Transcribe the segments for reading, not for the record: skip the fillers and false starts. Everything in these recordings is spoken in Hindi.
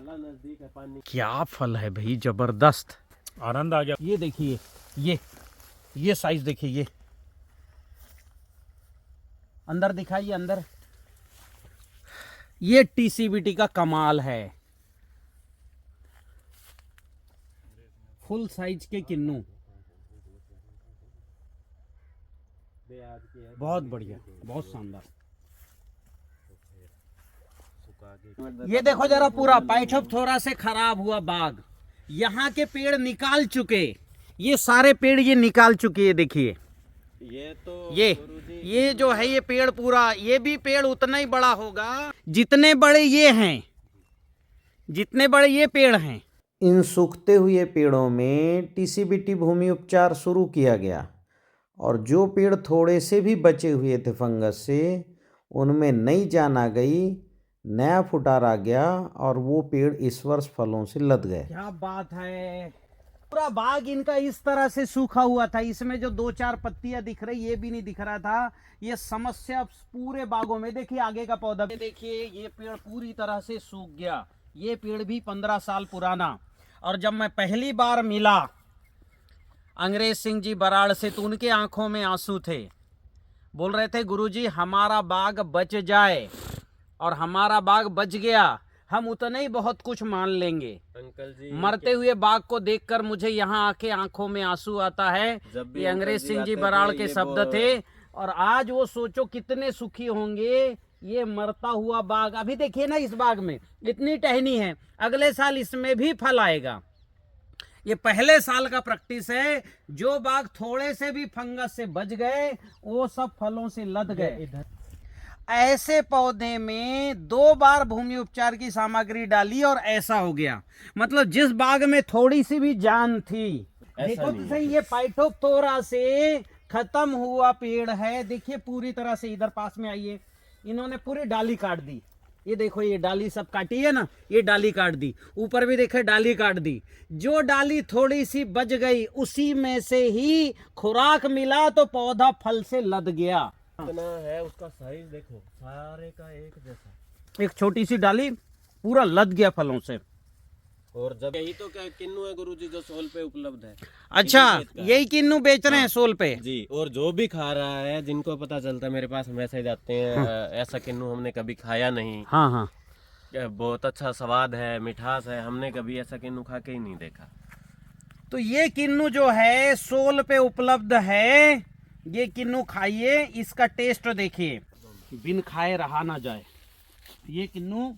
नजदीक है पानी। क्या फल है भाई, जबरदस्त, आनंद आ गया। ये देखिए, ये साइज देखिए, ये अंदर दिखाइए, अंदर। ये टीसीबीटी का कमाल है, फुल साइज के किन्नू, बहुत बढ़िया, बहुत शानदार। ये देखो जरा, पूरा पाइथोप्थोरा से खराब हुआ बाग, यहाँ के पेड़ निकाल चुके, ये सारे पेड़ ये निकाल चुके, ये देखिए, ये तो ये जो है ये पेड़ पूरा, ये भी पेड़ उतना ही बड़ा होगा जितने बड़े ये हैं, जितने बड़े ये पेड़ हैं। इन सूखते हुए पेड़ों में टीसीबीटी भूमि उपचार शुरू किया गया और जो पेड़ थोड़े से भी बचे हुए थे फंगस से, उनमें नई जान आ गई, नया फुटार आ गया और वो पेड़ इस वर्ष फलों से लद गए। क्या बात है, पूरा बाग इनका इस तरह से सूखा हुआ था, इसमें जो 2-4 पत्तियां दिख रही, ये भी नहीं दिख रहा था। ये समस्या पूरे बागों में, देखिए आगे का पौधा, देखिए ये पेड़ पूरी तरह से सूख गया, ये पेड़ भी 15 साल पुराना। और जब मैं पहली बार मिला अंग्रेज सिंह जी बराड़ से, तो उनके आंखों में आंसू थे, बोल रहे थे गुरुजी हमारा बाग बच जाए, और हमारा बाग बच गया, हम उतना ही बहुत कुछ मान लेंगे। अंकल जी, मरते हुए बाग को देखकर मुझे यहाँ आके आंखों में आंसू आता है। ये अंग्रेज सिंह जी बराड़ के शब्द थे, और आज वो सोचो कितने सुखी होंगे। ये मरता हुआ बाग, अभी देखिए ना, इस बाग में इतनी टहनी है, अगले साल इसमें भी फल आएगा। ये पहले साल का प्रैक्टिस है, जो बाग थोड़े से भी फंगस से बच गए, वो सब फलों से लद गए। ऐसे पौधे में 2 बार भूमि उपचार की सामग्री डाली और ऐसा हो गया, मतलब जिस बाग में थोड़ी सी भी जान थी, देखो तो सही, ये पाइथोप्थोरा से खत्म हुआ पेड़ है। देखिए पूरी तरह से, इधर पास में आइए, इन्होंने पूरी डाली काट दी, ये देखो, ये डाली सब काटी है ना, ये डाली काट दी, ऊपर भी देखे डाली काट दी। जो डाली थोड़ी सी बच गई, उसी में से ही खुराक मिला तो पौधा फल से लद गया। इतना है, उसका साइज देखो, सारे का एक जैसा। एक छोटी सी डाली पूरा लद गया फलों से। और जब यही तो क्या किन्नू है गुरुजी, जो सोल पे उपलब्ध है। अच्छा, यही किन्नू बेच रहे हैं सोल पे जी, और जो भी खा रहा है, जिनको पता चलता है, मेरे पास मैसेज आते हैं, ऐसा किन्नू हमने कभी खाया नहीं। हाँ हाँ, बहुत अच्छा स्वाद है, मिठास है, हमने कभी ऐसा किन्नू खा के ही नहीं देखा। तो ये किन्नू जो है सोल पे उपलब्ध है, ये किन्नू खाइए, इसका टेस्ट देखिए, बिन खाए रहा ना जाए। ये किन्नू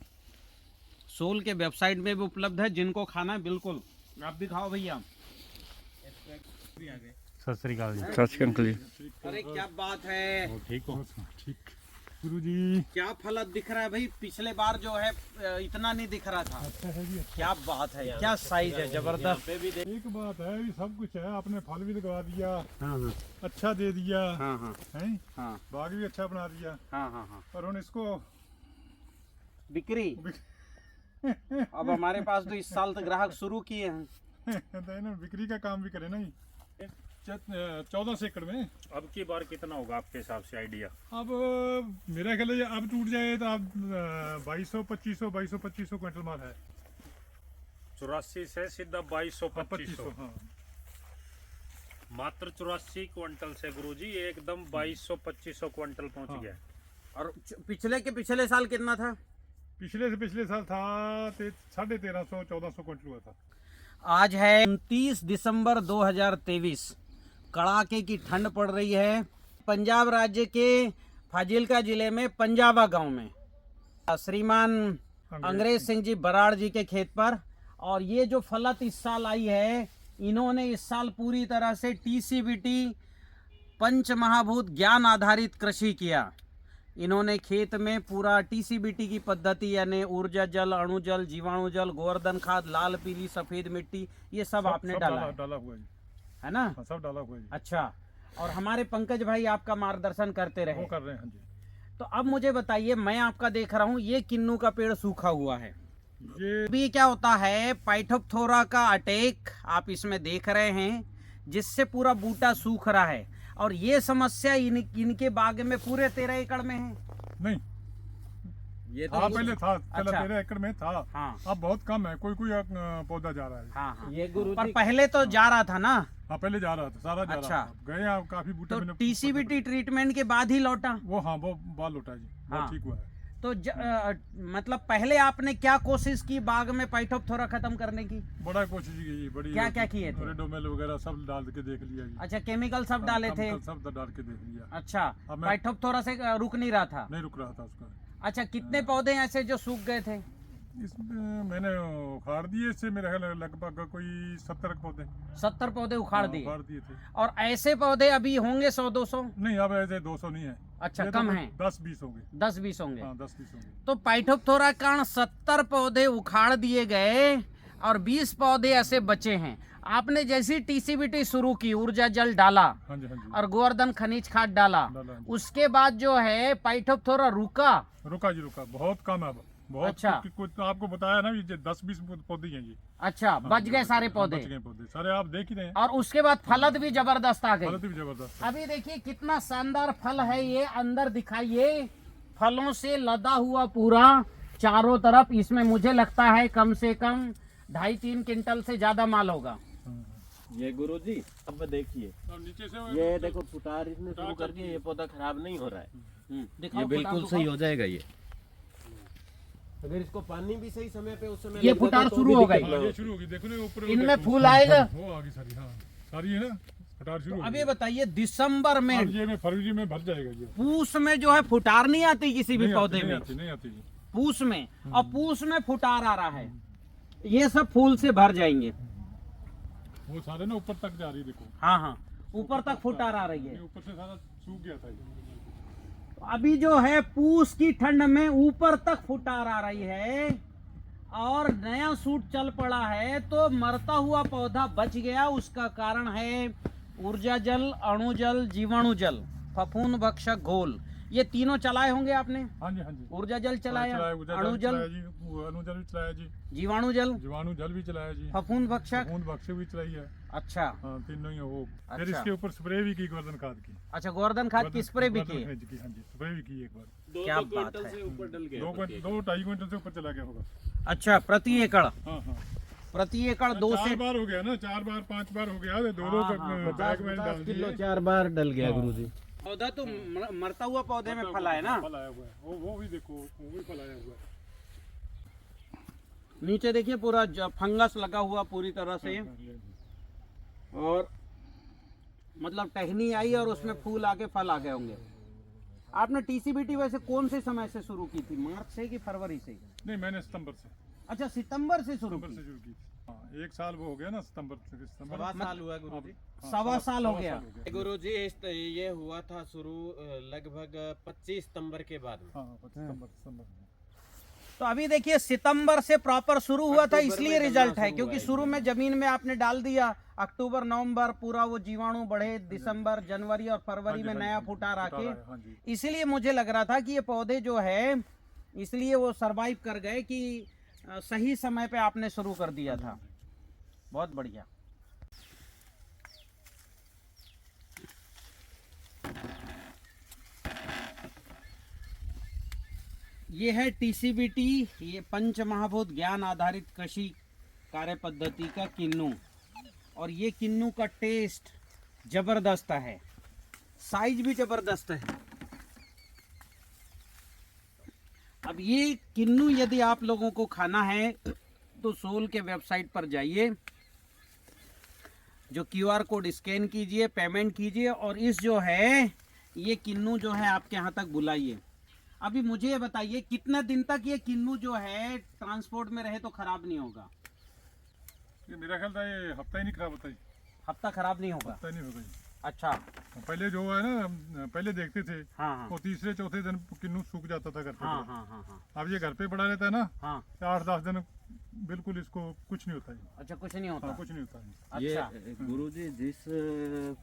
सोल के वेबसाइट में भी उपलब्ध है, जिनको खाना है बिल्कुल, आप भी खाओ भैया। सत श्री अकाल जी। सत श्री अकाल जी। अरे क्या बात है, ठीक हो? ठीक गुरुजी, क्या फल दिख रहा है भाई, पिछले बार जो है इतना नहीं दिख रहा था। अच्छा है जी। क्या बात है, क्या साइज है, जबरदस्त। एक बात है, ये सब कुछ है, आपने फल भी लगवा दिया, हाँ हाँ अच्छा दे दिया, हाँ हाँ हैं, हाँ बाग भी अच्छा बना दिया, हाँ हाँ हाँ, और उन इसको बिक्री अब हमारे पास तो इस साल तक ग्राहक शुरू किए हैं। तो ना बिक्री का काम भी करे ना। 14 एकड़ में अब की बार कितना होगा आपके हिसाब से आइडिया? अब मेरा ख्याल है अब टूट जाए तो अब 2200-2500 क्विंटल माल है। 84 से सीधा 2200-2500। हाँ। मात्र 84 क्विंटल से गुरुजी एकदम 2200-2500 क्विंटल पहुंच हाँ। गया। और पिछले साल कितना था? पिछले से पिछले साल था 1350-1400 क्विंटल हुआ था। आज है 29 दिसंबर 2023, कड़ाके की ठंड पड़ रही है पंजाब राज्य के फाजिलका जिले में पंजाबा गांव में, श्रीमान अंग्रेज सिंह जी बराड़ जी के खेत पर। और ये जो फलत इस साल आई है, इन्होंने इस साल पूरी तरह से टीसीबीटी पंच महाभूत ज्ञान आधारित कृषि किया। इन्होंने खेत में पूरा टीसीबीटी की पद्धति, यानी ऊर्जा जल, अणु जल, जीवाणु जल, गोवर्धन खाद, लाल पीली सफेद मिट्टी, ये सब आपने डाला हुआ है ना? हाँ, सब डाला हुआ है। अच्छा, और हमारे पंकज भाई आपका मार्गदर्शन करते रहे, वो कर रहे हैं। हाँ जी। तो अब मुझे बताइए, मैं आपका देख रहा हूँ ये किन्नू का पेड़ सूखा हुआ है, ये अभी क्या होता है, पाइथोप्थोरा का अटैक आप इसमें देख रहे हैं, जिससे पूरा बूटा सूख रहा है। और ये समस्या इनके बाग में पूरे 13 एकड़ में है। नहीं, ये हाँ पहले था, पहले अच्छा। 13 एकड़ में था। हाँ अब बहुत कम है, कोई कोई पौधा जा रहा है। हाँ हाँ। ये गुरु पर पहले तो जा रहा था ना, हाँ पहले जा रहा था, सारा जा अच्छा। रहा था। गए आप काफी बूटे तो मैंने टीसीबीटी ट्रीटमेंट के बाद ही लौटा। वो, हाँ वो बाल उठा जी, वो हाँ। ठीक हुआ है। तो मतलब पहले आपने क्या कोशिश की बाग में पाइटोप्थोरा खत्म करने की? बड़ा कोशिश की, बड़ी क्या क्या किए थे? रेडोमेल वगैरह सब डाल के देख लिया जी। अच्छा, केमिकल सब डाले थे। सब डाल के देख लिया। अच्छा, अब मैं- पाइटोप्थोरा से रुक नहीं रहा था। नहीं रुक रहा था उसका। अच्छा, कितने पौधे ऐसे जो सूख गए थे? इसमें मैंने उखाड़ दिए, इससे मेरे ख्याल लगभग कोई 70 पौधे 70 पौधे उखाड़ हाँ, दिए। उखाड़ दिए थे। और ऐसे पौधे अभी होंगे 100-200? नहीं अब ऐसे 200 नहीं है। अच्छा, ये कम तो है। 10-20 होंगे। 10-20 होंगे। हाँ 10-20 होंगे। तो पाइटोप्थोरा कारण 70 पौधे उखाड़ दिए गए और 20 पौधे ऐसे बचे हैं। आपने जैसी टीसीबीटी शुरू की, ऊर्जा जल डाला हाँ जी हाँ जी। और गोवर्धन खनिज खाद डाला, डाला, हाँ जी। उसके बाद जो है पाइटोप्थोरा रुका। रुका जी, रुका, बहुत कम है अब, बहुत। अच्छा। कुछ तो आपको बताया ना, ये 10-20 पौधे हैं जी। अच्छा, बच गए सारे हाँ, पौधे। बच गए पौधे सारे, आप देख ही रहे हैं। और उसके बाद फलद भी जबरदस्त आ गई। हालत भी जबरदस्त है। अभी देखिए कितना शानदार फल है ये, अंदर दिखाइए, फलों से लदा हुआ पूरा चारों तरफ। इसमें मुझे लगता है कम से कम 2.5-3 क्विंटल से ज्यादा माल होगा। ये गुरुजी अब देखिए, और नीचे से ये देखो फुटार इसने शुरू कर दिया, ये पौधा खराब नहीं हो रहा है, दिखाओ, ये बिल्कुल फुटार सही हो जाएगा। ये अगर इसको पानी भी सही समय पे उस समय ये लग जाता फुटार तो शुरू भी हो दिक्कत गई। ना ये होती। शुरू होगी, देखो ना ऊपर इनमें फूल आएगा। वो आ गई सारी, हाँ सारी है ना, फटार शुरू हो अब गई। ये बताइए, दिसंबर में, अब ये में फरवरी में भर जाएगा ये। पूस में जो है फुटार नहीं आती किसी भी नहीं आती, पौधे नहीं में, आती, नहीं आती जी। पूस में, और पूस में फुटार आ रहा है। ये सब फूल से भर जाएंगे। वो सारे ना ऊपर तक जा रही, देखो हाँ हाँ, ऊपर तक फुटार आ रही है। ये ऊपर से सारा सूख गया था ये। अभी जो है पूस की ठंड में ऊपर तक फुटार आ रही है और नया सूट चल पड़ा है, तो मरता हुआ पौधा बच गया। उसका कारण है ऊर्जा जल, अणु जल, जीवाणु जल, फफूंद भक्षक घोल। ये तीनों चलाए होंगे आपने। हाँ जी हाँ जी। ऊर्जा जल चलाया, अणु चलाया जल, जी, वो अणु जल भी चलाया जी, जीवाणु जल, जीवाणु जल भी चलाया जी, फफूंद भक्षक। फफूंद भक्ष्य भी चलाई है। अच्छा हाँ तीनों ही हो। फिर अच्छा। इसके ऊपर स्प्रे भी की, गोवर्धन खाद की। अच्छा, गोवर्धन खाद की स्प्रे भी गोवर्धन की। खनिज की, हाँ जी, स्प्रे भी की एक बार। क्या बात है। से ऊपर डल गया 2-2.5 क्विंटल से ऊपर चला गया होगा। अच्छा, प्रति एकड़, हाँ हाँ, प्रति एकड़ 2 से 4 बार हो गया ना, 4 बार 5 बार हो गया, दो हाँ, बैग में डाल दिए। किलो 4 बार डल गया गुरुजी। पौधा तो मरता हुआ पौधे में फला है ना। फल आया हुआ है, वो भी देखो, वो भी फल आया हुआ है। नीचे देखिए पूरा फंगस लगा हुआ पूरी तरह से, और मतलब टहनी आई और उसमें फूल आके फल आ गए होंगे। आपने टीसीबीटी वैसे कौन से समय से शुरू की थी, मार्च से कि फरवरी से? नहीं मैंने सितंबर से अच्छा, सितंबर से शुरू की। शुरू की। हाँ 1 साल वो हो गया ना, सितंबर से। सवा साल हुआ गुरुजी। सवा साल हो गया। गुरुजी ये हुआ था शुरू लगभग 25 सितंबर के बाद में। हाँ 25 सितंबर। तो अभी देखिए सितंबर से प्रॉपर शुरू हुआ था, अक्टूबर इसलिए में रिजल्ट डलना है शुरू क्योंकि हुआ है। शुरू में जमीन में आपने डाल दिया, अक्टूबर नवंबर पूरा वो जीवाणु बढ़े, दिसंबर जनवरी और फरवरी में नया फुटार आके, हाँ जी। इसलिए मुझे लग रहा था कि ये पौधे जो है, इसलिए वो सरवाइव कर गए कि सही समय पे आपने शुरू कर दिया था। बहुत बढ़िया। ये है टीसीबीटी, ये पंच महाभूत ज्ञान आधारित कृषि कार्य पद्धति का किन्नू, और ये किन्नू का टेस्ट जबरदस्त है, साइज भी जबरदस्त है। अब ये किन्नू यदि आप लोगों को खाना है तो सोल के वेबसाइट पर जाइए, जो QR कोड स्कैन कीजिए, पेमेंट कीजिए, और इस जो है ये किन्नू जो है आपके यहाँ तक बुलाइए। अभी मुझे ये बताइए कितने दिन तक ये किन्नू जो है ट्रांसपोर्ट में रहे तो खराब नहीं होगा? ये मेरा ख्याल था ये हफ्ता ही नहीं खराब होता, हफ्ता खराब नहीं होगा। हफ्ता ही नहीं होगा ये। अच्छा, पहले जो है ना, पहले देखते थे हाँ हाँ वो तीसरे चौथे दिन किन्नू सूख जाता था घर पे। हाँ हाँ हाँ हाँ अब ये घर पे पड़ा रहता है ना, हाँ। 8-10 दिन बिल्कुल इसको कुछ नहीं होता है। अच्छा, कुछ नहीं होता। हाँ कुछ नहीं होता है। ये अच्छा, गुरुजी जिस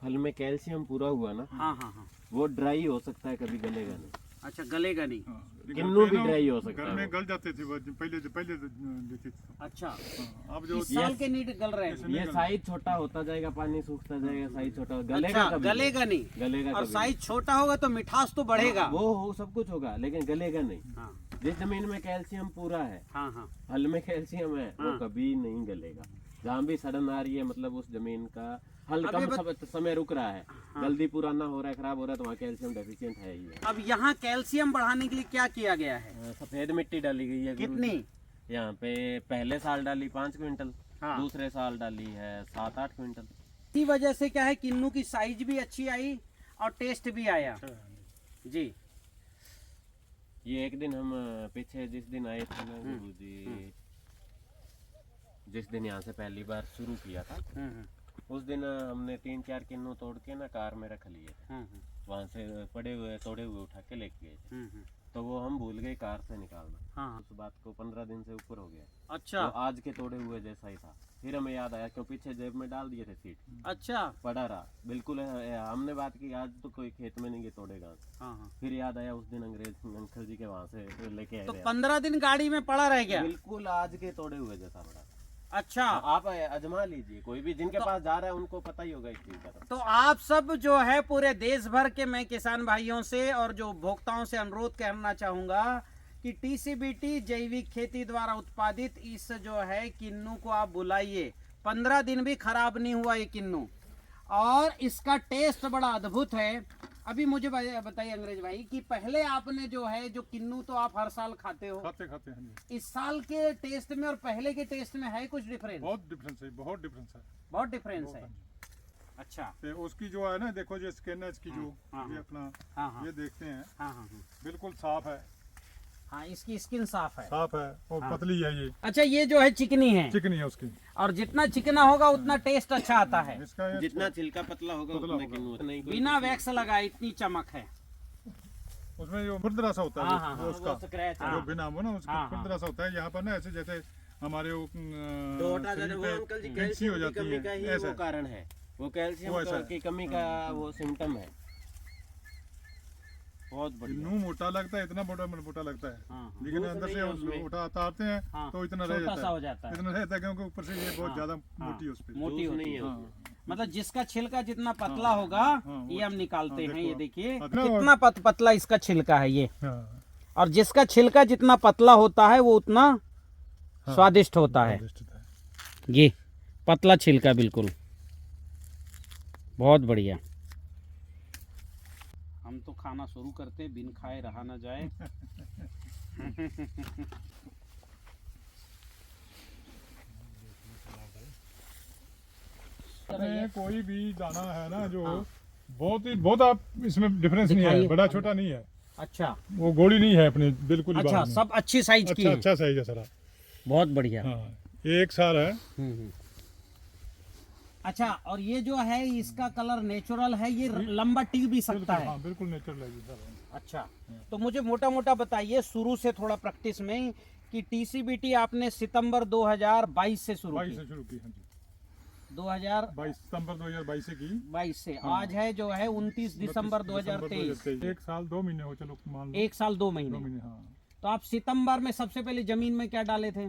फल में कैल्शियम पूरा हुआ ना, हाँ हाँ हाँ। वो ड्राई हो सकता है, कभी गलेगा नहीं। अच्छा, गलेगा नहीं। हाँ, लेकिन किन्नू घर पे भी ना ड्राई हो सकता घर है में वो। गल जाते थे वो, पहले लेते थे। अच्छा, हाँ, अब जो इस साल के नीट गल रहे हैं। ये साइज छोटा होता जाएगा, पानी सूखता जाएगा, साइज छोटा गलेगा अच्छा, कभी गलेगा नहीं। गलेगा और कभी साइज छोटा होगा तो मिठास तो बढ़ेगा। वो हो सब कुछ होगा, लेकिन गलेगा नहीं। हाँ। जिस जमीन में कैल्शियम पूरा है, हाँ हाँ हल में कैल्शियम है, वो कभी नहीं गलेगा। जहाँ भी सड़न आ रही है मतलब उस जमीन का हल कम समय रुक रहा है, जल्दी पूरा ना हो रहा है, खराब हो रहा है, तो वहाँ कैल्शियम डेफिशिएंट है ही है। अब यहाँ कैल्शियम बढ़ाने के लिए क्या किया गया है? सफेद मिट्टी डाली गई है। कितनी? यहाँ पे पहले साल डाली 5 क्विंटल, हाँ। दूसरे साल डाली है 7-8 क्विंटल। इसी वजह से क्या है, किन्नू की साइज भी अच्छी आई और टेस्ट भी आया जी। ये एक दिन हम पीछे जिस दिन आए थे ना गुरुजी, जिस दिन यहाँ से पहली बार शुरू किया था, उस दिन हमने 3-4 किन्नू तोड़ के ना कार में रख लिए थे। वहाँ से पड़े हुए तोड़े हुए उठा के लेके गए थे, तो वो हम भूल गए कार से निकालना। हाँ। उस बात को 15 दिन से ऊपर हो गया। अच्छा तो आज के तोड़े हुए जैसा ही था। फिर हमें याद आया क्यों पीछे जेब में डाल दिए थे सीट, अच्छा पड़ा रहा बिल्कुल। हमने बात की आज तो कोई खेत में नहीं गए तोड़ेगा। हाँ हाँ। फिर याद आया उस दिन अंग्रेज अंकल जी के वहाँ से लेके आए तो थे। 15 दिन गाड़ी में पड़ा रह गया। बिल्कुल आज के तोड़े हुए जैसा बड़ा। अच्छा आप आजमा लीजिए, कोई भी जिनके पास जा रहा है उनको पता ही होगा इस चीज का। तो आप सब जो है पूरे देश भर के मैं किसान भाइयों से और जो उपभोक्ताओं से अनुरोध करना चाहूंगा कि टीसीबीटी जैविक खेती द्वारा उत्पादित इस जो है किन्नू को आप बुलाइए। 15 दिन भी खराब नहीं हुआ ये किन्नू, और इसका टेस्ट बड़ा अद्भुत है। अभी मुझे बताइए अंग्रेज भाई कि पहले आपने जो है जो किन्नू तो आप हर साल खाते हो, खाते हैं। इस साल के टेस्ट में और पहले के टेस्ट में है कुछ डिफरेंस? बहुत डिफरेंस है, बहुत डिफरेंस है, बहुत डिफरेंस है। अच्छा तो उसकी जो है ना, देखो जो स्किन है इसकी, जो हाँ, ये अपना हाँ हाँ ये देखते हैं, हाँ हाँ बिल्कुल साफ है, हाँ, इसकी स्किन साफ है। साफ है और पतली है ये। अच्छा ये जो है चिकनी है, चिकनी है उसकी, और जितना चिकना होगा उतना टेस्ट अच्छा आता है। इसका ये जितना छिलका पतला होगा उतना किन्नू नहीं। बिना वैक्स लगाए इतनी चमक है। उसमें जो खुरदरा सा होता है, हाँ, हाँ, वो हाँ, उसका वो स्क्रैच है। जो बिना हो ना उसका हाँ, खुरदरा सा होता है। यहाँ पर ना ऐसे जैसे हमारे वो तो हटा जाने वो अंकल जी कैंची कैल्शियम हो की जाती कमी का है, ही ऐसा वो कारण है। वो कैल्शियम वो ऐसा है। की कमी का वो सिम्टम है। बहुत बढ़िया। किन्नू मोटा लगता है, इतना मोटा लगता है, हाँ, लेकिन दूध अंदर नहीं से है उसमें। उठाते हैं हाँ, तो इतना रह छोटा जाता सा है, हो जाता है। इतना रहता है क्योंकि ऊपर से ये बहुत हाँ, ज्यादा हाँ, मोटी है उस पे। मोटी दूध होती नहीं है है। उसमें। मतलब जिसका छिलका जितना पतला होगा हाँ, ये हम निकालते हाँ, हैं। ये देखो, देखिए पतला कितना पतला इसका छिलका है ये, हाँ, और जिसका छिलका जितना पतला होता है वो उतना स्वादिष्ट होता है। स्वादिष्ट होता है। ये पतला छिलका बिल्कुल बहुत बढ़िया। हम तो खाना शुरू करते बिन खाए रहा ना जाए। इसमें कोई भी दाना है ना जो बहुत आप इसमें डिफरेंस नहीं है, दिखाइए। बड़ा छोटा नहीं है, अच्छा वो गोली नहीं है अपने बिल्कुल ही अच्छा, बाहर में। सब अच्छी साइज की अच्छा है। अच्छा साइज है सारा। बहुत बढ़िया। हाँ, ये एक साल है। अच्छा, और ये जो है इसका कलर नेचुरल है, ये लंबा टिक भी सकता बिल्कुल, है। हाँ, बिल्कुल नेचुरल है ये सारा। अच्छा, तो मुझे मोटा मोटा बताइए शुरू से थोड़ा प्रैक्टिस में कि टीसीबीटी आपने सितंबर 2022 से शुरू 22 की। से शुरू की, हाँ जी, 2022 सितंबर 2022 से की। से आज है जो है 29 दिसंबर 2023। 1 साल 2 महीने हो, चलो मान लो 1 साल 2 2 महीने। महीने। हाँ, तो आप सितंबर में सबसे पहले जमीन में क्या डाले थे?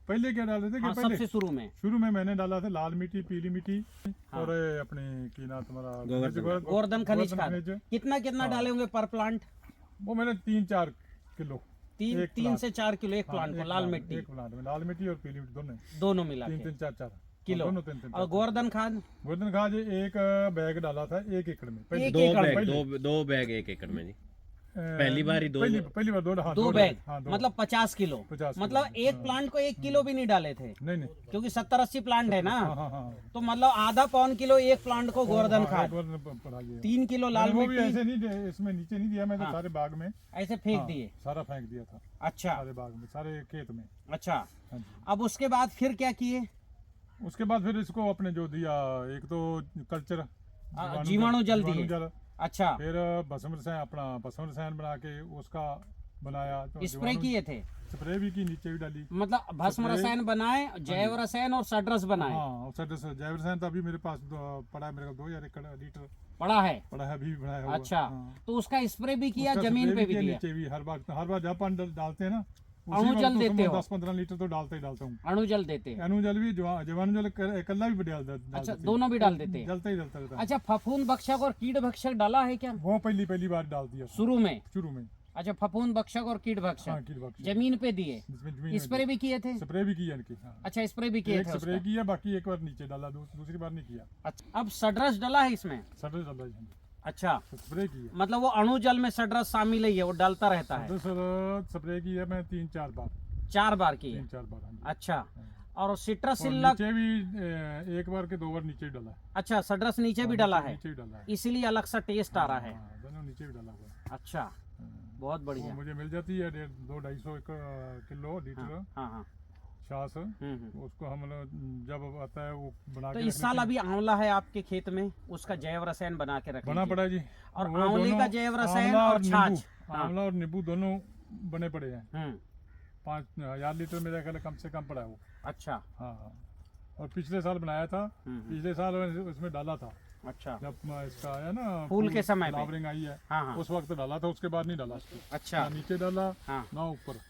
पहले क्या डाले थे कि हाँ, पहले सबसे शुरू में शुरू में मैंने डाला था लाल मिट्टी, पीली मिट्टी, और अपने की ना तुम्हारा गोवर्धन खनिज खाद। खनिज। कितना कितना डाले होंगे पर प्लांट? वो मैंने 3-4 किलो, 3 से 4 किलो एक प्लांट को, लाल मिट्टी एक प्लांट में लाल मिट्टी और पीली मिट्टी दोनों मिला 3 के 3 4 4 किलो। दोनों 3 3 और गोवर्धन खाद गोवर्धन खाद एक बैग डाला था 1 एकड़ में। एक दो एकड़ बैग, में? दो बैग 1 एकड़ में जी। पहली बार ही पहली बार 2, हाँ, 2 बैग, हाँ, दो। मतलब 50 किलो। 50 किलो। मतलब एक प्लांट को 1 किलो भी नहीं डाले थे, नहीं, क्योंकि 70-80 प्लांट है ना। हाँ, हाँ, हाँ, तो मतलब आधा पौन किलो एक प्लांट को गोवर्धन खाद, गोवर्धन पड़ा गया। 3 किलो लाल वो भी मिट्टी ऐसे नहीं, इसमें नीचे नहीं दिया, मैं तो हाँ। सारे बाग में ऐसे फेंक दिए। सारा फेंक दिया था, अच्छा सारे बाग में, सारे खेत में। अच्छा, हाँ जी। अब उसके बाद फिर क्या किए? उसके बाद फिर इसको अपने जो दिया, एक तो कल्चर जीवाणु जल दिए। अच्छा, फिर भस्म रसायन बना के उसका बनाया, तो स्प्रे किए थे? स्प्रे भी की, नीचे भी डाली। मतलब भस्म रसायन बनाए, जैव रसायन और सड्रस बनाए। हाँ, और जैव रसायन तो अभी मेरे पास पड़ा है, मेरे को 2000 लीटर पड़ा है। पड़ा है, अभी भी बनाया हुआ। अच्छा, हाँ। तो उसका स्प्रे भी किया, उसका जमीन स्प्रे पे भी दिया। नीचे भी हर बार जब पानी डालते हैं ना, अणु जल देते हो? 10-15 लीटर तो डालता हूँ। अणु जल देते हैं? अणु जल भी, जीवाणु जल कल्ला भी डाल देते अच्छा, हैं। दोनों भी डाल देते हैं? जलता ही रहता है। अच्छा, फफूंद भक्षक और कीट भक्षक डाला है क्या? वो पहली बार डाल दिया शुरू में? शुरू में। अच्छा, फफूंद भक्षक और कीट हाँ भक्षक कीट भक्षक जमीन पे दिए, जिसमें जमीन में स्प्रे भी किए थे? स्प्रे भी किया इनकी। हाँ अच्छा, स्प्रे भी किए एक थे स्प्रे उसका। किया, बाकी एक बार नीचे डाला, दूसरी बार नहीं किया। अच्छा, अब सड्रस डला है इसमें? सडर डाला जी, अच्छा, स्प्रे किया। मतलब वो अणु जल में सड्रस शामिल ही है, वो डलता रहता है। सर स्प्रे किया मैं 3-4 बार, 4 बार की है। 3-4 बार। हाँ जी। अच्छा, और और सिट्रासिल्लक? नीचे भी एक बार के 2 बार नीचे भी डाला है। अच्छा, सड्रस नीचे भी डला है, नीचे भी डाला है, इसीलिए अलग सा टेस्ट आ रहा है। हाँ, दोनों नीचे भी डाला हुआ है। अच्छा, बहुत वो बढ़िया। मुझे मिल जाती है 200-250 किलो लीटर हाँ हाँ। छाछ। उसको हम लोग जब आता है वो बना तो के इस साल अभी आंवला है आपके खेत में, उसका जैव रसायन बना के रख बना लीजिए। पड़ा जी। और वो आंवले दोनों का जैव रसायन आंवला और छाछ। नींबू, आंवला और नींबू दोनों बने पड़े हैं। 5000 लीटर मेरा ख्याल है कम से कम पड़ा है वो। अच्छा। हाँ, और पिछले साल बनाया था, पिछले साल उसमें डाला था अच्छा, जब इसका आया ना फूल के समय पे। फ्लावरिंग आई है, हाँ हाँ। उस वक्त डाला था, उसके बाद नहीं डाला उसको। अच्छा। ना नीचे डाला हाँ। ना ऊपर,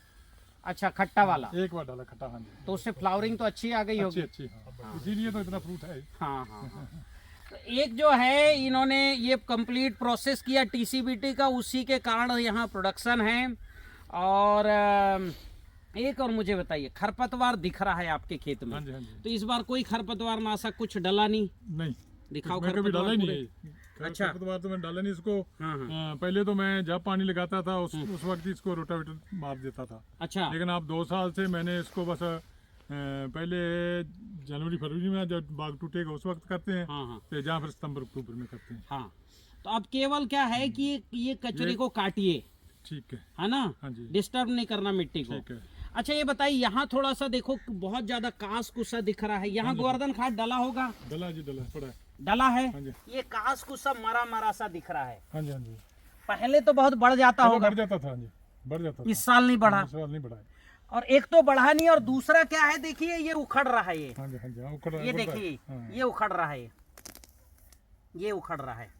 अच्छा, खट्टा वाला। एक बार डाला खट्टा। हाँ जी, तो उससे फ्लावरिंग तो अच्छी आ गई होगी। अच्छी। हाँ, इसीलिए तो इतना फ्रूट है। हाँ हाँ हाँ। तो एक जो है इन्होंने ये कंप्लीट प्रोसेस किया टीसीबीटी का, उसी के कारण यहाँ प्रोडक्शन है। और एक और मुझे बताइए, खरपतवार दिख रहा है आपके खेत में, हाँ जी, हाँ जी। तो इस बार कोई खरपतवार नाशक कुछ डला नहीं? नहीं, दिखाओ मैं कभी डाला ही नहीं खरपतवार है। अच्छा। खरपतवार तो मैं डाला नहीं इसको। हाँ हाँ। पहले तो मैं जब पानी लगाता था उस वक्त ही इसको रोटावेटर मार देता था। अच्छा। लेकिन अब 2 साल से मैंने इसको बस पहले जनवरी फरवरी में जब बाग टूटेगा उस वक्त करते हैं, हाँ हाँ तो जहाँ फिर सितंबर अक्टूबर में करते हैं। हाँ। तो अब केवल क्या है कि ये कचरे को काटिए, ठीक है ना? हाँ जी, डिस्टर्ब नहीं करना मिट्टी को। ठीक है। अच्छा, ये बताइए, यहाँ थोड़ा सा देखो बहुत ज्यादा कांस कुसा दिख रहा है, यहाँ गोवर्धन खाद डला होगा? डला जी, डला पड़ा है। डला है। हाँ जी, ये कांस कुसा मरा मरा सा दिख रहा है। हाँ जी, हाँ जी। पहले तो बहुत बढ़ जाता पहले होगा, बढ़ जाता था। हाँ जी, बढ़ जाता था। इस साल नहीं बढ़ा। इस साल नहीं बढ़ा है। और एक तो बढ़ा नहीं, और दूसरा क्या है, देखिए ये उखड़ रहा है। ये हाँ जी, हाँ जी, हाँ, उखड़ रहा है, ये बढ़ता है। देखिए, हाँ। ये उखड़ रहा है, ये उखड़ रहा है।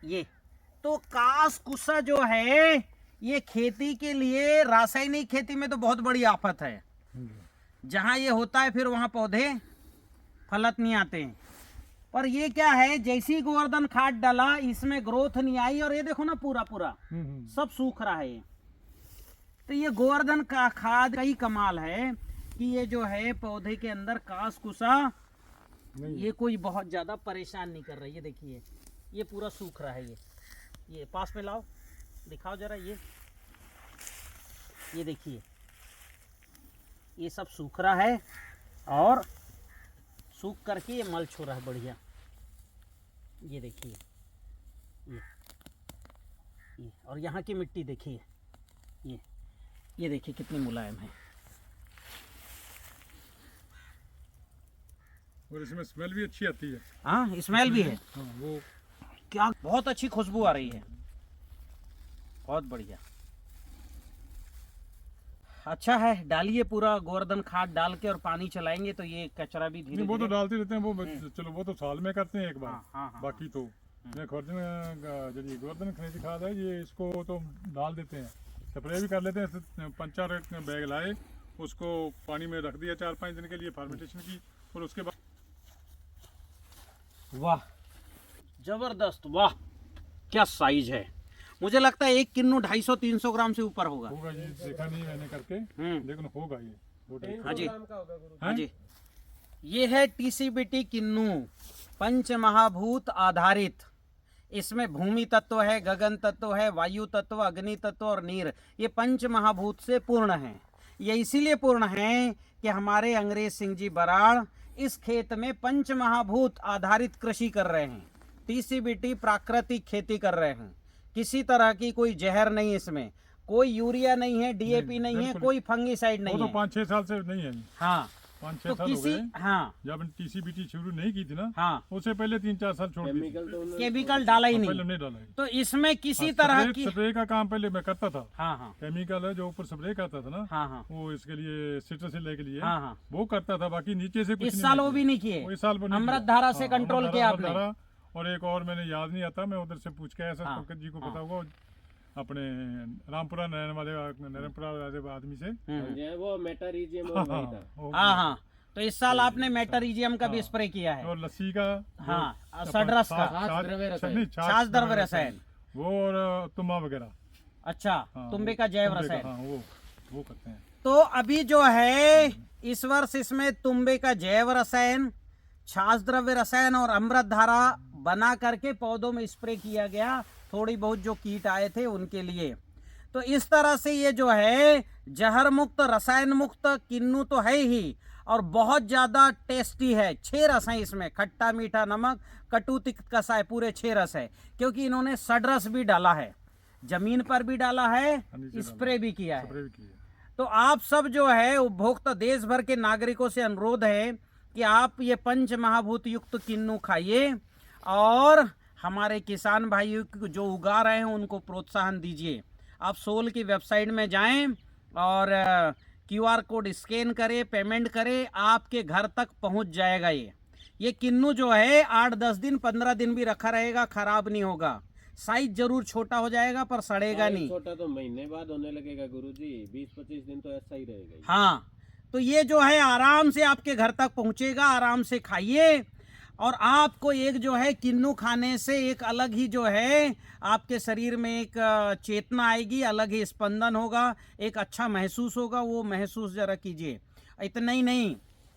ये तो कांस कुसा जो है, ये खेती के लिए, रासायनिक खेती में तो बहुत बड़ी आफत है। हाँ जी। जहाँ ये होता है फिर वहाँ पौधे फलत नहीं आते हैं। पर ये क्या है, जैसी गोवर्धन खाद डाला इसमें ग्रोथ नहीं आई, और ये देखो ना पूरा सब सूख रहा है। तो ये गोवर्धन का खाद का ही कमाल है कि ये जो है पौधे के अंदर कांस कुसा ये कोई बहुत ज्यादा परेशान नहीं कर रही है। देखिए ये पूरा सूख रहा है। ये पास में लाओ, दिखाओ जरा। ये देखिए, ये सब सूख रहा है और सूख करके ये मल्च हो रहा है बढ़िया। ये देखिए, ये और यहाँ की मिट्टी देखिए, ये देखिए कितनी मुलायम है। और इसमें स्मेल भी अच्छी आती है। हाँ, स्मेल भी है। हाँ, वो क्या बहुत अच्छी खुशबू आ रही है, बहुत बढ़िया। अच्छा है, डालिए पूरा गोवर्धन खाद डाल के और पानी चलाएंगे तो ये कचरा भी धीरे नहीं, वो तो धीरे। डालते रहते हैं वो। चलो वो तो साल में करते हैं एक बार। हाँ, हाँ, बाकी तो मैं गोवर्धन खनिज खाद है ये, इसको तो डाल देते हैं, स्प्रे भी कर लेते हैं। 5-4 बैग लाए, उसको पानी में रख दिया 4-5 दिन के लिए फर्मेंटेशन की, और उसके बाद वाह जबरदस्त, वाह क्या साइज है। मुझे लगता है 1 किलो 250-300 ग्राम से ऊपर होगा। होगा जी, देखा नहीं मैंने करके, लेकिन होगा ये 2-2.5। हाँ जी, हाँ हैं? जी। ये है टीसीबीटी किन्नू, पंच महाभूत आधारित। इसमें भूमि तत्व है, गगन तत्व है, वायु तत्व, अग्नि तत्व और नीर, ये पंच महाभूत से पूर्ण है। ये इसीलिए पूर्ण है कि हमारे अंग्रेज सिंह जी बराड़ इस खेत में पंच महाभूत आधारित कृषि कर रहे हैं। टीसीबीटी प्राकृतिक खेती कर रहे हैं, किसी तरह की कोई जहर नहीं, इसमें कोई यूरिया नहीं है, डीएपी नहीं है, कोई फंगीसाइड नहीं वो तो है। 5-6 साल से नहीं है। हाँ, 5-6 तो साल हो किसी, गए हाँ जब टीसीबीटी शुरू नहीं की थी ना, हाँ, उससे पहले 3-4 साल छोड़ दी थी। केमिकल डाला ही पहले नहीं। नहीं डाला है। तो इसमें किसी तरह की, स्प्रे का काम पहले मैं करता था। हाँ हाँ केमिकल है जो ऊपर स्प्रे करता था ना, हाँ हाँ वो इसके लिए सिट्रसिल के लिए हाँ हाँ। वो करता था, बाकी नीचे से कुछ इस साल वो भी नहीं किए, इस साल वो नहीं अमृत किया। धारा से हाँ, कंट्रोल अमृत किया धारा, आपने। और एक और मैंने याद नहीं आता, मैं उधर से पूछ के ऐसा हाँ, पंकज जी को हाँ। पता होगा, अपने रामपुरा नरनपुरा वाले आदमी से। वो मेटारीजियम हाँ, वही था। वो- हाँ हाँ। तो इस साल आपने मेटारीजियम का भी स्प्रे किया है। और लस्सी का, हाँ, सडरस का, छाछ द्रव्य रसायन। नहीं, छाछ द्रव्य रसायन। वो और तुम्बा वगैरह। अच्छा, हाँ, तुम्बे वो का जैव तुम्बे का, रसायन। हाँ वो करते हैं। तो अभी जो है इस वर्ष इसमें तुम्बे का जैव रसायन, छाछ द्रव्य रसायन और अमृत धारा बना करके पौधों में स्प्रे किया गया, थोड़ी बहुत जो कीट आए थे उनके लिए। तो इस तरह से ये जो है जहर मुक्त, रसायन मुक्त किन्नू तो है ही, और बहुत ज्यादा टेस्टी है। 6 रस हैं इसमें, खट्टा, मीठा, नमक, कटु, तिक्त, कसाय, पूरे 6 रस है। क्योंकि इन्होंने षड्रस भी डाला है, जमीन पर भी डाला है, स्प्रे भी किया है। स्प्रे भी किया है। तो आप सब जो है उपभोक्ता देश भर के नागरिकों से अनुरोध है कि आप ये पंच महाभूत युक्त किन्नू खाइए, और हमारे किसान भाइयों जो उगा रहे हैं उनको प्रोत्साहन दीजिए। आप सोल की वेबसाइट में जाएं और QR कोड स्कैन करें, पेमेंट करें, आपके घर तक पहुंच जाएगा। ये किन्नू जो है 8-10 दिन 15 दिन भी रखा रहेगा, खराब नहीं होगा। साइज जरूर छोटा हो जाएगा पर सड़ेगा नहीं। छोटा तो महीने बाद होने लगेगा गुरुजी, 20-25 दिन तो ऐसा ही रहेगा। हाँ, तो ये जो है आराम से आपके घर तक पहुंचेगा, आराम से खाइए। और आपको एक जो है किन्नू खाने से एक अलग ही जो है आपके शरीर में एक चेतना आएगी, अलग ही स्पंदन होगा, एक अच्छा महसूस होगा, वो महसूस जरा कीजिए। इतना ही नहीं,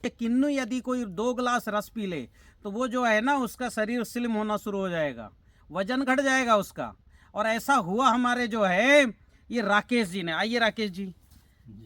किन्नू यदि कोई 2 गिलास रस पी ले तो वो जो है ना उसका शरीर स्लिम होना शुरू हो जाएगा, वजन घट जाएगा उसका। और ऐसा हुआ हमारे जो है ये राकेश जी ने। आइए राकेश जी,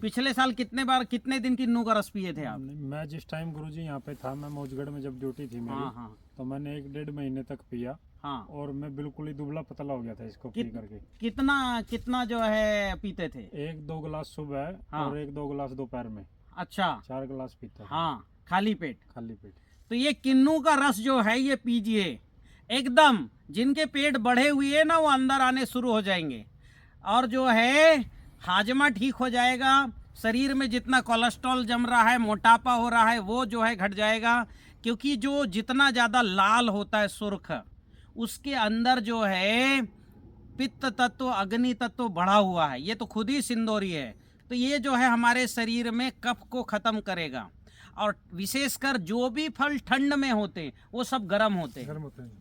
पिछले साल कितने दिन किन्नू का रस पिए थे आप? मैं जिस टाइम गुरुजी यहाँ पे था, मैं मौजगढ़ में जब ड्यूटी थी मेरी, हाँ। तो मैंने 1-1.5 महीने तक पिया। हाँ, और मैं बिल्कुल ही दुबला पतला हो गया था इसको पी करके। कितना जो है पीते थे? 1-2 गिलास सुबह, हाँ। और 1-2 गिलास दोपहर में। अच्छा, 4 गिलास पीता था। हाँ, खाली पेट। खाली पेट। तो ये किन्नू का रस जो है ये पीजिए एकदम। जिनके पेट बढ़े हुए हैं ना वो अंदर आने शुरू हो जाएंगे, और जो है हाजमा ठीक हो जाएगा। शरीर में जितना कोलेस्ट्रॉल जम रहा है, मोटापा हो रहा है, वो जो है घट जाएगा। क्योंकि जो जितना ज़्यादा लाल होता है सुर्ख, उसके अंदर जो है पित्त तत्व, अग्नि तत्व बढ़ा हुआ है। ये तो खुद ही सिंदूरी है। तो ये जो है हमारे शरीर में कफ को ख़त्म करेगा। और विशेषकर जो भी फल ठंड में होते हैं वो सब गर्म होते हैं। गर्म होते हैं।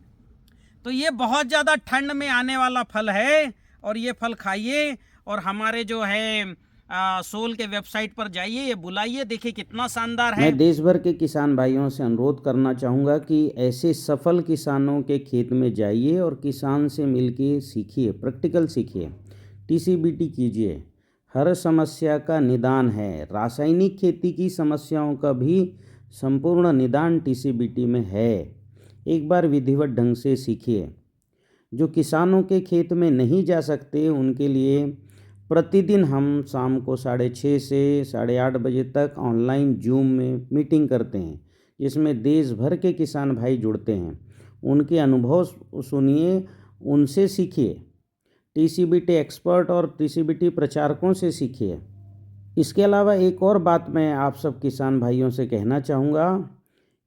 तो ये बहुत ज़्यादा ठंड में आने वाला फल है, और ये फल खाइए। और हमारे जो है सोल के वेबसाइट पर जाइए, ये बुलाइए, देखिए कितना शानदार है। मैं देश भर के किसान भाइयों से अनुरोध करना चाहूँगा कि ऐसे सफल किसानों के खेत में जाइए और किसान से मिलके सीखिए, प्रैक्टिकल सीखिए, TCBT कीजिए। हर समस्या का निदान है। रासायनिक खेती की समस्याओं का भी संपूर्ण निदान TCBT में है। एक बार विधिवत ढंग से सीखिए। जो किसानों के खेत में नहीं जा सकते उनके लिए प्रतिदिन हम शाम को 6:30 से 8:30 बजे तक ऑनलाइन जूम में मीटिंग करते हैं, जिसमें देश भर के किसान भाई जुड़ते हैं। उनके अनुभव सुनिए, उनसे सीखिए। TCBT एक्सपर्ट और TCBT प्रचारकों से सीखिए। इसके अलावा एक और बात मैं आप सब किसान भाइयों से कहना चाहूँगा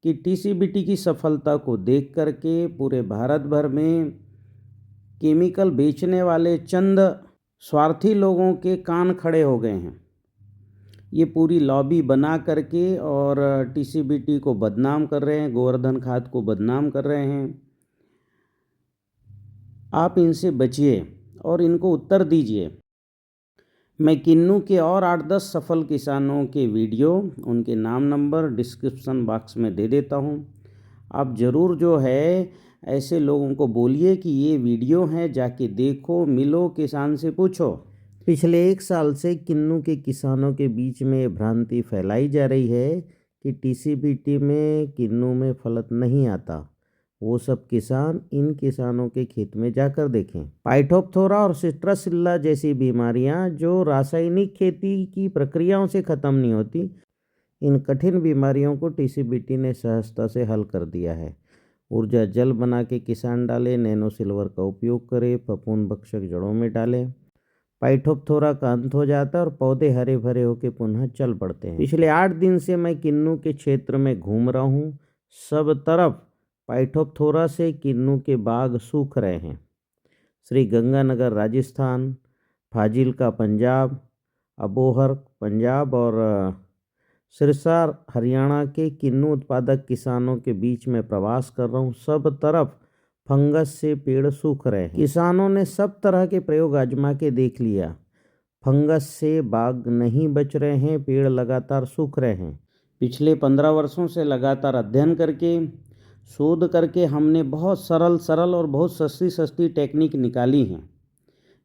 कि TCBT की सफलता को देख करके पूरे भारत भर में केमिकल बेचने वाले चंद स्वार्थी लोगों के कान खड़े हो गए हैं। ये पूरी लॉबी बना करके और TCBT को बदनाम कर रहे हैं, गोवर्धन खाद को बदनाम कर रहे हैं। आप इनसे बचिए और इनको उत्तर दीजिए। मैं किन्नू के और 8-10 सफल किसानों के वीडियो, उनके नाम नंबर डिस्क्रिप्शन बॉक्स में दे देता हूँ। आप ज़रूर जो है ऐसे लोगों को बोलिए कि ये वीडियो हैं, जाके देखो, मिलो, किसान से पूछो। पिछले 1 साल से किन्नू के किसानों के बीच में ये भ्रांति फैलाई जा रही है कि TCBT में किन्नू में फलत नहीं आता। वो सब किसान इन किसानों के खेत में जाकर देखें। पाइटोप्थोरा और सिट्रसिल्ला जैसी बीमारियां जो रासायनिक खेती की प्रक्रियाओं से ख़त्म नहीं होती, इन कठिन बीमारियों को TCBT ने सहजता से हल कर दिया है। ऊर्जा जल बना के किसान डाले, नैनो सिल्वर का उपयोग करे, फफूंद भक्षक जड़ों में डाले, पाइटोप्थोरा का अंत हो जाता है और पौधे हरे भरे होकर पुनः चल पड़ते हैं। पिछले 8 दिन से मैं किन्नू के क्षेत्र में घूम रहा हूँ। सब तरफ पाइटोप्थोरा से किन्नू के बाग सूख रहे हैं। श्री गंगानगर राजस्थान, फाजिल्का पंजाब, अबोहर पंजाब और सिरसा हरियाणा के किन्नू उत्पादक किसानों के बीच में प्रवास कर रहा हूँ। सब तरफ फंगस से पेड़ सूख रहे हैं। किसानों ने सब तरह के प्रयोग आजमा के देख लिया, फंगस से बाग नहीं बच रहे हैं, पेड़ लगातार सूख रहे हैं। पिछले 15 वर्षों से लगातार अध्ययन करके, शोध करके हमने बहुत सरल और बहुत सस्ती टेक्निक निकाली हैं,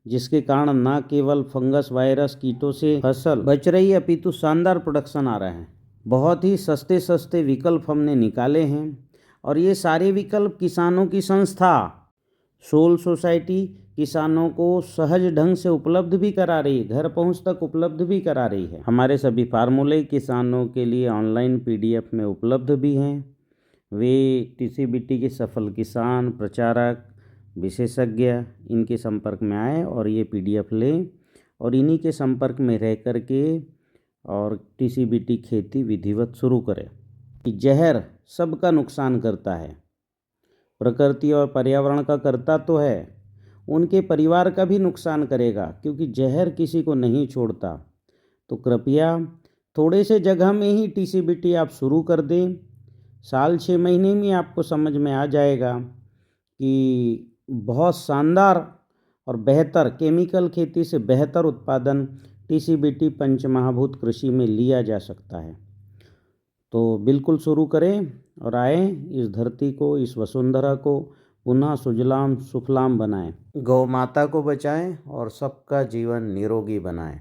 जिसके कारण न केवल फंगस, वायरस, कीटों से फसल बच रही है, अपितु शानदार प्रोडक्शन आ रहा है। बहुत ही सस्ते विकल्प हमने निकाले हैं और ये सारे विकल्प किसानों की संस्था सोल सोसाइटी किसानों को सहज ढंग से उपलब्ध भी करा रही है, घर पहुंच तक उपलब्ध भी करा रही है। हमारे सभी फार्मूले किसानों के लिए ऑनलाइन PDF में उपलब्ध भी हैं। वे TCBT के सफल किसान, प्रचारक, विशेषज्ञ इनके संपर्क में आए और ये PDF लें और इन्हीं के संपर्क में रह कर के और TCBT खेती विधिवत शुरू करें। जहर सबका नुकसान करता है, प्रकृति और पर्यावरण का करता तो है, उनके परिवार का भी नुकसान करेगा, क्योंकि जहर किसी को नहीं छोड़ता। तो कृपया थोड़े से जगह में ही TCBT आप शुरू कर दें। साल 6 महीने में आपको समझ में आ जाएगा कि बहुत शानदार और बेहतर केमिकल खेती से बेहतर उत्पादन TCBT पंचमहाभूत कृषि में लिया जा सकता है। तो बिल्कुल शुरू करें और आए इस धरती को, इस वसुंधरा को पुनः सुजलाम सुफलाम बनाएं। गौ माता को बचाएं और सबका जीवन निरोगी बनाएं।